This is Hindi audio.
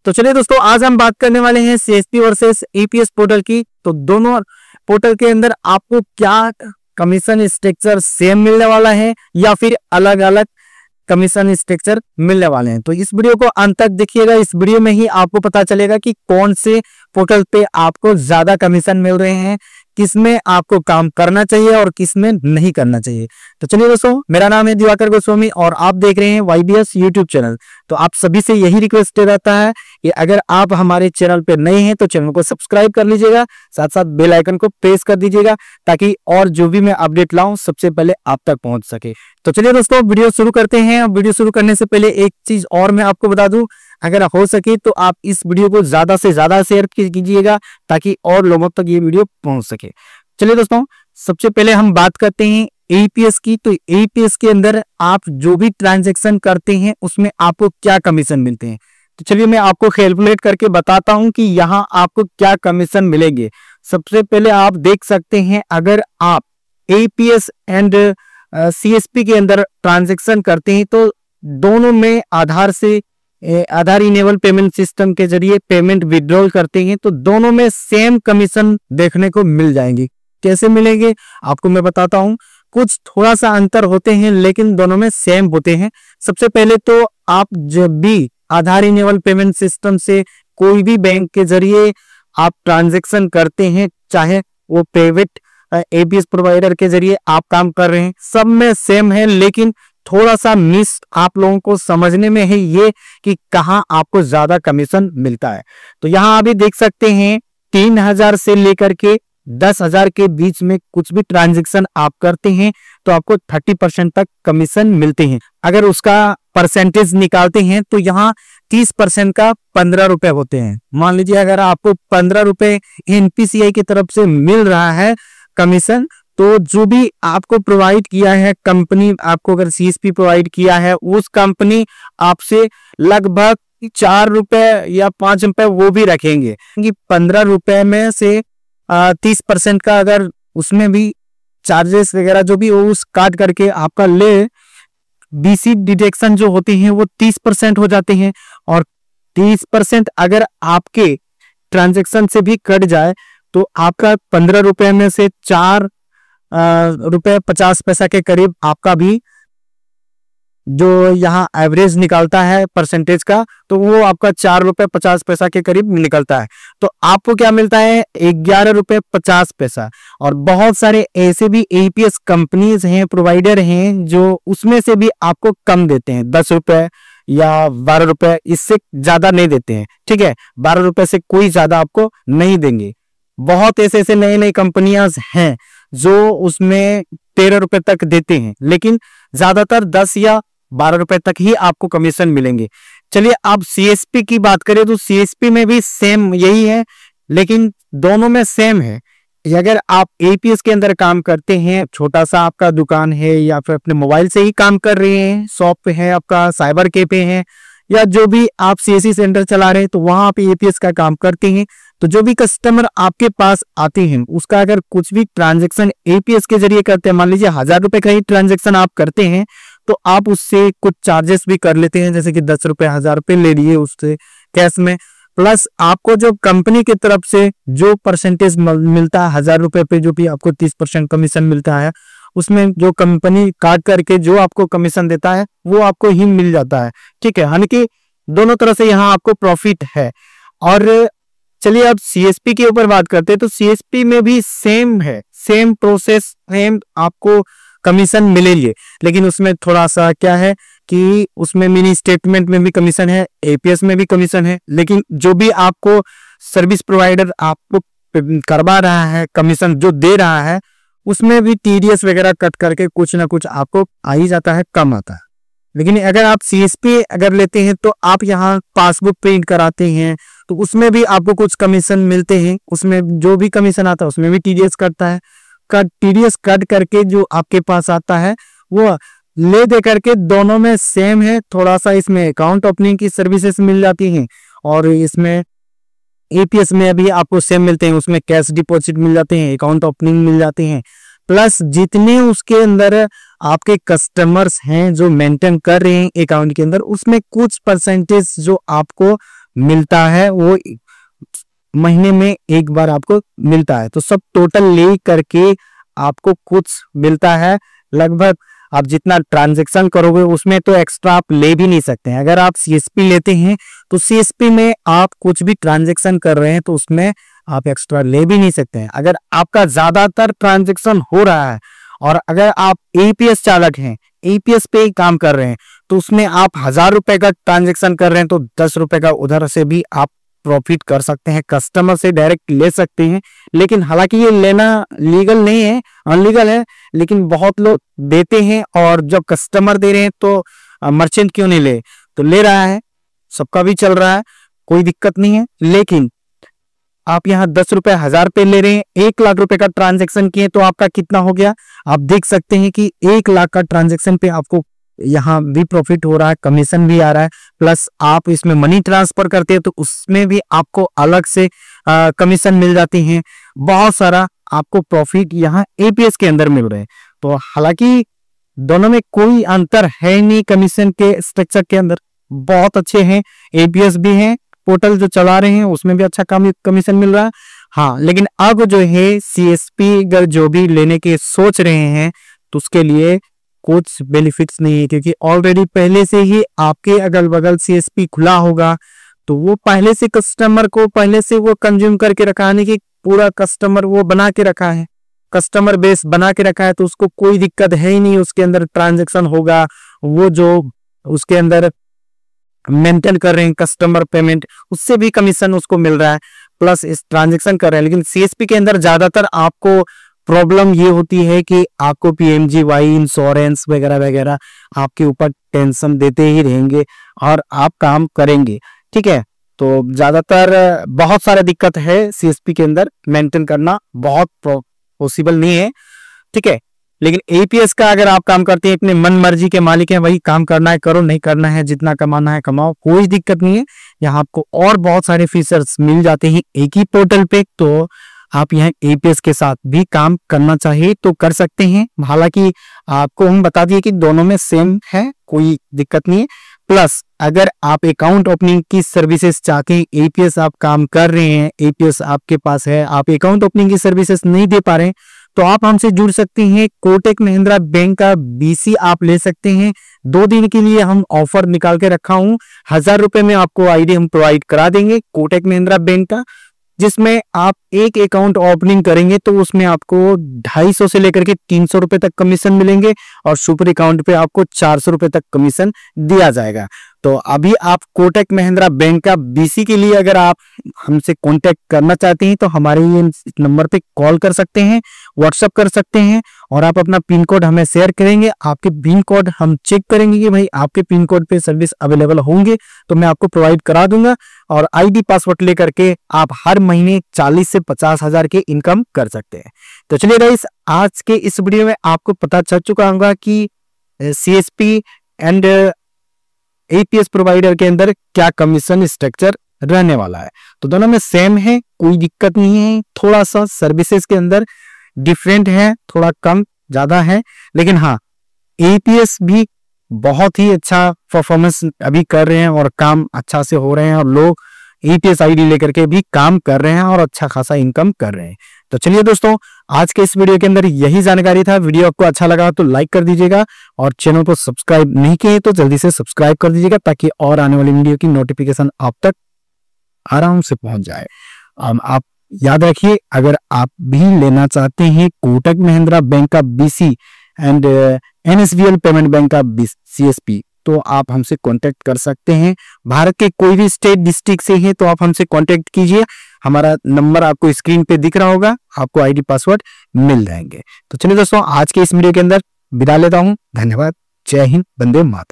तो चलिए दोस्तों, आज हम बात करने वाले हैं सीएसपी वर्सेस ईपीएस पोर्टल की। तो दोनों पोर्टल के अंदर आपको क्या कमीशन स्ट्रक्चर सेम मिलने वाला है या फिर अलग अलग कमीशन स्ट्रक्चर मिलने वाले हैं। तो इस वीडियो को अंत तक देखिएगा। इस वीडियो में ही आपको पता चलेगा कि कौन से पोर्टल पे आपको ज्यादा कमीशन मिल रहे हैं, किसमें आपको काम करना चाहिए और किसमें नहीं करना चाहिए। तो चलिए दोस्तों, मेरा नाम है दिवाकर गोस्वामी और आप देख रहे हैं YBS यूट्यूब चैनल। तो आप सभी से यही रिक्वेस्ट रहता है कि अगर आप हमारे चैनल पे नए हैं तो चैनल को सब्सक्राइब कर लीजिएगा, साथ साथ बेल आइकन को प्रेस कर दीजिएगा ताकि और जो भी मैं अपडेट लाऊं सबसे पहले आप तक पहुंच सके। तो चलिए दोस्तों, वीडियो शुरू करते हैं। वीडियो शुरू करने से पहले एक चीज और मैं आपको बता दूं, अगर हो सके तो आप इस वीडियो को ज्यादा से ज्यादा शेयर कीजिएगा ताकि और लोगों तक ये वीडियो पहुंच सके। चलिए दोस्तों, सबसे पहले हम बात करते हैं एईपीएस की। तो एईपीएस के अंदर आप जो भी ट्रांजैक्शन करते हैं उसमें आपको क्या कमीशन मिलते हैं। तो चलिए मैं आपको कैलकुलेट करके बताता हूं कि यहाँ आपको क्या कमीशन मिलेंगे। सबसे पहले आप देख सकते हैं, अगर आप एईपीएस एंड सीएसपी के अंदर ट्रांजैक्शन करते हैं तो दोनों में आधार इनेबल पेमेंट सिस्टम के जरिए पेमेंट विड्रॉल करते हैं तो दोनों में सेम कमीशन देखने को मिल जाएंगे। कैसे मिलेंगे आपको मैं बताता हूं। कुछ थोड़ा सा अंतर होते हैं लेकिन दोनों में सेम होते हैं। सबसे पहले तो आप जब भी आधार इनेबल पेमेंट सिस्टम से कोई भी बैंक के जरिए आप ट्रांजैक्शन करते हैं, चाहे वो प्राइवेट एईपीएस प्रोवाइडर के जरिए आप काम कर रहे हैं, सब में सेम है। लेकिन थोड़ा सा मिस आप लोगों को समझने में है ये कि कहां आपको ज्यादा कमीशन मिलता है। तो यहां अभी देख सकते हैं 3000 से लेकर के 10,000 के बीच में कुछ भी ट्रांजैक्शन आप करते हैं तो आपको 30% तक कमीशन मिलते हैं। अगर उसका परसेंटेज निकालते हैं तो यहाँ 30% का 15 रुपए होते हैं। मान लीजिए अगर आपको 15 रुपए एनपीसीआई की तरफ से मिल रहा है कमीशन, तो जो भी आपको प्रोवाइड किया है कंपनी, आपको अगर सीएसपी प्रोवाइड किया है उस कंपनी आपसे लगभग 4 रुपए या 5 रुपए वो भी रखेंगे कि 15 रुपए में से 30% का अगर उसमें भी चार्जेस वगैरह जो भी वो उस काट करके आपका ले बीसी डिडक्शन जो होती है वो 30% हो जाते हैं। और 30% अगर आपके ट्रांजैक्शन से भी कट जाए तो आपका 15 रुपए में से 4 रुपए 50 पैसा के करीब आपका भी जो यहाँ एवरेज निकलता है परसेंटेज का, तो वो आपका 4 रुपए 50 पैसा के करीब निकलता है। तो आपको क्या मिलता है 11 रुपए 50 पैसा। और बहुत सारे ऐसे भी एईपीएस कंपनीज हैं, प्रोवाइडर हैं जो उसमें से भी आपको कम देते हैं, 10 रुपए या 12 रुपए, इससे ज्यादा नहीं देते हैं। ठीक है, 12 रुपए से कोई ज्यादा आपको नहीं देंगे। बहुत ऐसे नए नए कंपनियां हैं जो उसमें 13 रुपए तक देते हैं, लेकिन ज्यादातर 10 या 12 रुपए तक ही आपको कमीशन मिलेंगे। चलिए अब सीएसपी की बात करें तो सीएसपी में भी सेम यही है, लेकिन दोनों में सेम है। अगर आप एईपीएस के अंदर काम करते हैं, छोटा सा आपका दुकान है या फिर अपने मोबाइल से ही काम कर रहे हैं, शॉप है आपका, साइबर कैफे है, या जो भी आप सीएससी सेंटर चला रहे हैं तो वहां आप एईपीएस का काम करते हैं, तो जो भी कस्टमर आपके पास आते हैं उसका अगर कुछ भी ट्रांजैक्शन एईपीएस के जरिए करते हैं, मान लीजिए 1000 रुपए का ही ट्रांजैक्शन आप करते हैं, तो आप उससे कुछ चार्जेस भी कर लेते हैं, जैसे कि 10 रुपए 1000 रुपए ले लिए उससे कैश में, प्लस आपको जो कंपनी की तरफ से जो परसेंटेज मिलता है 1000 रुपए पे जो भी आपको 30% कमीशन मिलता है, उसमें जो कंपनी काट करके जो आपको कमीशन देता है वो आपको ही मिल जाता है। ठीक है, यानी कि दोनों तरह से यहाँ आपको प्रॉफिट है। और चलिए अब सीएसपी के ऊपर बात करते हैं। तो सीएसपी में भी सेम है, सेम प्रोसेस, सेम आपको कमीशन मिलेंगे, लेकिन उसमें थोड़ा सा क्या है कि उसमें मिनी स्टेटमेंट में भी कमीशन है, एपीएस में भी कमीशन है, लेकिन जो भी आपको सर्विस प्रोवाइडर आपको करवा रहा है, कमीशन जो दे रहा है, उसमें भी टीडीएस वगैरह कट करके कुछ ना कुछ आपको आ ही जाता है, कम आता है। लेकिन अगर आप सीएसपी अगर लेते हैं तो आप यहाँ पासबुक प्रिंट कराते हैं तो उसमें भी आपको कुछ कमीशन मिलते हैं, उसमें जो भी कमीशन आता है उसमें भी टीडीएस कटता है। टीडीएस कट करके जो आपके पास आता है वो ले दे करके दोनों में सेम है। थोड़ा सा इसमें अकाउंट ओपनिंग की सर्विसेज मिल जाती हैं और इसमें एपीएस में भी आपको सेम मिलते हैं, उसमें कैश डिपॉजिट मिल जाते हैं, अकाउंट ओपनिंग मिल जाते हैं, प्लस जितने उसके अंदर आपके कस्टमर्स हैं जो मेंटेन कर रहे हैं अकाउंट के अंदर, उसमें कुछ परसेंटेज जो आपको मिलता है वो महीने में एक बार आपको मिलता है। तो सब टोटल ले करके आपको कुछ मिलता है लगभग, आप जितना ट्रांजैक्शन करोगे उसमें तो एक्स्ट्रा आप ले भी नहीं सकते हैं। अगर आप सीएसपी लेते हैं तो सीएसपी में आप कुछ भी ट्रांजैक्शन कर रहे हैं तो उसमें आप एक्स्ट्रा ले भी नहीं सकते हैं। अगर आपका ज्यादातर ट्रांजैक्शन हो रहा है और अगर आप एपीएस चालक हैं, एपीएस पे ही काम कर रहे हैं, तो उसमें आप 1000 रुपए का ट्रांजैक्शन कर रहे हैं तो 10 रुपए का उधर से भी आप प्रॉफिट कर सकते हैं, कस्टमर से डायरेक्ट ले सकते हैं। लेकिन हालांकि ये लेना लीगल नहीं है, अनलीगल है, लेकिन बहुत लोग देते हैं और जब कस्टमर दे रहे हैं तो मर्चेंट क्यों नहीं ले, तो ले रहा है, सबका भी चल रहा है, कोई दिक्कत नहीं है। लेकिन आप यहाँ 10 रुपए 1000 पे ले रहे हैं, 1 लाख रुपए का ट्रांजेक्शन किए तो आपका कितना हो गया, आप देख सकते हैं कि 1 लाख का ट्रांजेक्शन पे आपको यहाँ भी प्रॉफिट हो रहा है, कमीशन भी आ रहा है, प्लस आप इसमें मनी ट्रांसफर करते हैं तो उसमें भी आपको अलग से कमीशन मिल जाती है। बहुत सारा आपको प्रॉफिट यहाँ एपीएस के अंदर मिल रहे हैं। तो हालांकि दोनों में कोई अंतर है नहीं, कमीशन के स्ट्रक्चर के अंदर बहुत अच्छे हैं, एपीएस भी है, पोर्टल जो चला रहे हैं उसमें भी अच्छा कमीशन मिल रहा है। हाँ, लेकिन अब जो है सीएसपी अगर जो भी लेने के सोच रहे हैं तो उसके लिए कुछ बेनिफिट्स नहीं है, क्योंकि ऑलरेडी पहले से ही आपके अगल बगल सीएसपी खुला होगा तो वो पहले से कस्टमर को पहले से वो कंज्यूम करके रखा है, कि पूरा कस्टमर वो बना के रखा है, कस्टमर बेस बना के रखा है, तो उसको कोई दिक्कत है ही नहीं। उसके अंदर ट्रांजैक्शन होगा, वो जो उसके अंदर मेंटेन कर रहे हैं कस्टमर पेमेंट, उससे भी कमीशन उसको मिल रहा है, प्लस इस ट्रांजैक्शन कर रहे हैं। लेकिन सीएसपी के अंदर ज्यादातर आपको प्रॉब्लम ये होती है कि आपको पीएमजीवाई इंश्योरेंस वगैरह वगैरह आपके ऊपर टेंशन देते ही रहेंगे और आप काम करेंगे, ठीक है। तो ज्यादातर बहुत सारा दिक्कत है सीएसपी के अंदर, मेंटेन करना बहुत पॉसिबल नहीं है, ठीक है। लेकिन एपीएस का अगर आप काम करते हैं, अपने मन मर्जी के मालिक हैं, वही काम करना है करो, नहीं करना है जितना कमाना है कमाओ, कोई दिक्कत नहीं है। यहाँ आपको और बहुत सारे फीचर्स मिल जाते हैं एक ही पोर्टल पे, तो आप यहाँ एपीएस के साथ भी काम करना चाहिए तो कर सकते हैं। हालांकि आपको हम बता दिए कि दोनों में सेम है, कोई दिक्कत नहीं है। प्लस अगर आप अकाउंट ओपनिंग की सर्विसेज चाहते हैं, एपीएस आप काम कर रहे हैं, एपीएस आपके पास है, आप अकाउंट ओपनिंग की सर्विसेज नहीं दे पा रहे हैं, तो आप हमसे जुड़ सकते हैं। कोटक महिंद्रा बैंक का बीसी आप ले सकते हैं। 2 दिन के लिए हम ऑफर निकाल के रखा हूं, 1000 रुपए में आपको आईडी हम प्रोवाइड करा देंगे कोटक महिंद्रा बैंक का, जिसमें आप एक अकाउंट ओपनिंग करेंगे तो उसमें आपको 250 से लेकर के 300 रुपए तक कमीशन मिलेंगे और सुपर अकाउंट पे आपको 400 रुपए तक कमीशन दिया जाएगा। तो अभी आप कोटक महिंद्रा बैंक का बीसी के लिए अगर आप हमसे कांटेक्ट करना चाहते हैं तो हमारे ये नंबर पे कॉल कर सकते हैं, व्हाट्सएप कर सकते हैं, और आप अपना पिन कोड हमें शेयर करेंगे। आपके पिन कोड हम चेक करेंगे कि भाई आपके पिन कोड पे सर्विस अवेलेबल होंगे तो मैं आपको प्रोवाइड करा दूंगा, और आईडी पासवर्ड लेकर के आप हर महीने 40 से 50 हजार के इनकम कर सकते हैं। तो चलिए गाइस, आज के इस वीडियो में आपको पता चल चुका होगा कि सीएसपी एंड एपीएस प्रोवाइडर के अंदर क्या कमीशन स्ट्रक्चर रहने वाला है। तो दोनों में सेम है, कोई दिक्कत नहीं है, थोड़ा सा सर्विसेज के अंदर डिफरेंट है, थोड़ा कम ज्यादा है, लेकिन हाँ एपीएस भी बहुत ही अच्छा परफॉर्मेंस अभी कर रहे हैं और काम अच्छा से हो रहे हैं, और लोग एपीएस आईडी लेकर के भी काम कर रहे हैं और अच्छा खासा इनकम कर रहे हैं। तो चलिए दोस्तों, आज के इस वीडियो के अंदर यही जानकारी था। वीडियो आपको अच्छा लगा तो लाइक कर दीजिएगा, और चैनल को सब्सक्राइब नहीं किए तो जल्दी से सब्सक्राइब कर दीजिएगा, ताकि और आने वाली वीडियो की नोटिफिकेशन आप तक आराम से पहुंच जाए। आप याद रखिए, अगर आप भी लेना चाहते हैं कोटक महिंद्रा बैंक का BC and NSDL payment bank का सीएसपी, तो आप हमसे कांटेक्ट कर सकते हैं। भारत के कोई भी स्टेट डिस्ट्रिक्ट से है तो आप हमसे कांटेक्ट कीजिए, हमारा नंबर आपको स्क्रीन पे दिख रहा होगा, आपको आईडी पासवर्ड मिल जाएंगे। तो चलिए दोस्तों, आज के इस वीडियो के अंदर विदा लेता हूं। धन्यवाद। जय हिंद, वंदे मातरम।